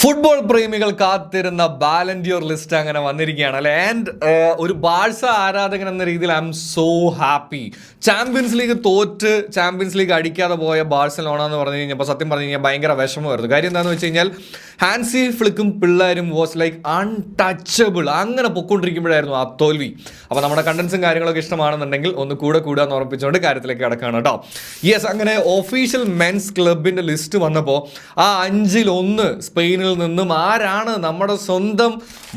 Football പ്രേമികൾ കാത്തിരുന്ന Ballon d'Or list അങ്ങനെ വന്നിരിക്കുകയാണ് അല്ലെ. ആൻഡ് ഒരു ബാഴ്സ ആരാധകൻ എന്ന രീതിയിൽ I M so happy. Champions league തോറ്റ് ചാമ്പ്യൻസ് ലീഗ് അടിക്കാതെ പോയ ബാഴ്സലോണ എന്ന് പറഞ്ഞു കഴിഞ്ഞപ്പോൾ സത്യം പറഞ്ഞു കഴിഞ്ഞാൽ ഭയങ്കര വിഷമമായിരുന്നു. കാര്യം എന്താണെന്ന് വെച്ച് കഴിഞ്ഞാൽ ഹാൻസി ഫ്ലിക്കും പിള്ളേരും വാസ് ലൈക്ക് അൺടച്ചബിൾ. അങ്ങനെ പൊയ്ക്കൊണ്ടിരിക്കുമ്പോഴായിരുന്നു ആ തോൽവി. അപ്പോൾ നമ്മുടെ കണ്ടൻസും കാര്യങ്ങളൊക്കെ ഇഷ്ടമാണെന്നുണ്ടെങ്കിൽ ഒന്ന് കൂടുക എന്ന് ഉറപ്പിച്ചുകൊണ്ട് കാര്യത്തിലേക്ക് കിടക്കുകയാണ് കേട്ടോ. യെസ്, അങ്ങനെ ഒഫീഷ്യൽ മെൻസ് ക്ലബിൻ്റെ ലിസ്റ്റ് വന്നപ്പോൾ ആ 5-1 സ്പെയിനിൽ നിന്നും ആരാണ്? നമ്മുടെ സ്വന്തം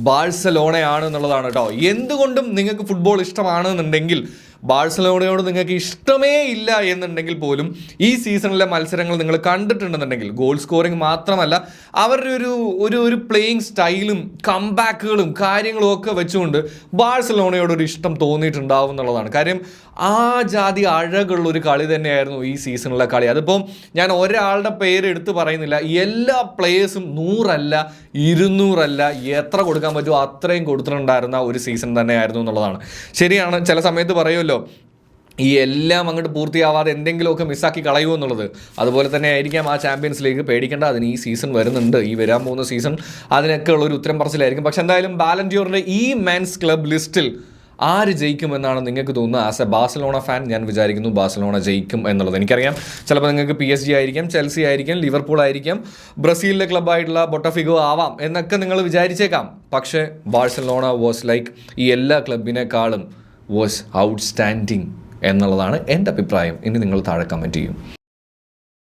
ബാഴ്സലോണയാണ് എന്നുള്ളതാണ് കേട്ടോ. എന്തുകൊണ്ടും നിങ്ങൾക്ക് ഫുട്ബോൾ ഇഷ്ടമാണെന്നുണ്ടെങ്കിൽ, ബാഴ്സലോണയോട് നിങ്ങൾക്ക് ഇഷ്ടമേ ഇല്ല എന്നുണ്ടെങ്കിൽ പോലും ഈ സീസണിലെ മത്സരങ്ങൾ നിങ്ങൾ കണ്ടിട്ടുണ്ടെന്നുണ്ടെങ്കിൽ ഗോൾ സ്കോറിങ് മാത്രമല്ല അവരുടെ ഒരു പ്ലേയിങ് സ്റ്റൈലും കംബാക്കുകളും കാര്യങ്ങളും ഒക്കെ വെച്ചുകൊണ്ട് ബാഴ്സലോണയോടൊരു ഇഷ്ടം തോന്നിയിട്ടുണ്ടാവും എന്നുള്ളതാണ്. കാര്യം ആ ജാതി അഴകുള്ളൊരു കളി തന്നെയായിരുന്നു ഈ സീസണിലെ കളി. അതിപ്പം ഞാൻ ഒരാളുടെ പേര് എടുത്ത് പറയുന്നില്ല, എല്ലാ പ്ലേയേഴ്സും 100 200 എത്ര കൊടുക്കാൻ പറ്റുമോ അത്രയും കൊടുത്തിട്ടുണ്ടായിരുന്ന ഒരു സീസൺ തന്നെയായിരുന്നു എന്നുള്ളതാണ്. ശരിയാണ്, ചില സമയത്ത് പറയുമല്ലോ ഈ എല്ലാം അങ്ങോട്ട് പൂർത്തിയാവാതെ എന്തെങ്കിലുമൊക്കെ മിസ്സാക്കി കളയുമോ എന്നുള്ളത്. അതുപോലെ തന്നെ ആയിരിക്കാം ആ ചാമ്പ്യൻസ് ലീഗ്. പേടിക്കേണ്ട, അതിന് ഈ സീസൺ വരുന്നുണ്ട്, ഈ വരാൻ പോകുന്ന സീസൺ അതിനൊക്കെ ഉള്ളൊരു ഉത്തരം പറച്ചിലായിരിക്കും. പക്ഷെ എന്തായാലും ബാലൻഡിയോറിൻ്റെ ഈ മെൻസ് ക്ലബ് ലിസ്റ്റിൽ ആര് ജയിക്കുമെന്നാണ് നിങ്ങൾക്ക് തോന്നുന്നത്? ആസ് എ ബാഴ്സലോണ ഫാൻ ഞാൻ വിചാരിക്കുന്നു ബാഴ്സലോണ ജയിക്കും എന്നുള്ളത്. എനിക്കറിയാം ചിലപ്പോൾ നിങ്ങൾക്ക് PSG ആയിരിക്കാം, ചെൽസി ആയിരിക്കാം, ലിവർപൂൾ ആയിരിക്കാം, ബ്രസീലിലെ ക്ലബ്ബായിട്ടുള്ള ബൊട്ടഫിഗോ ആവാം എന്നൊക്കെ നിങ്ങൾ വിചാരിച്ചേക്കാം. പക്ഷേ ബാഴ്സലോണ വാസ് ലൈക്ക് ഈ എല്ലാ ക്ലബിനേക്കാളും വാസ് ഔട്ട്സ്റ്റാൻഡിങ് എന്നുള്ളതാണ് എൻ്റെ അഭിപ്രായം. ഇനി നിങ്ങൾ താഴെ കമൻറ്റ് ചെയ്യും.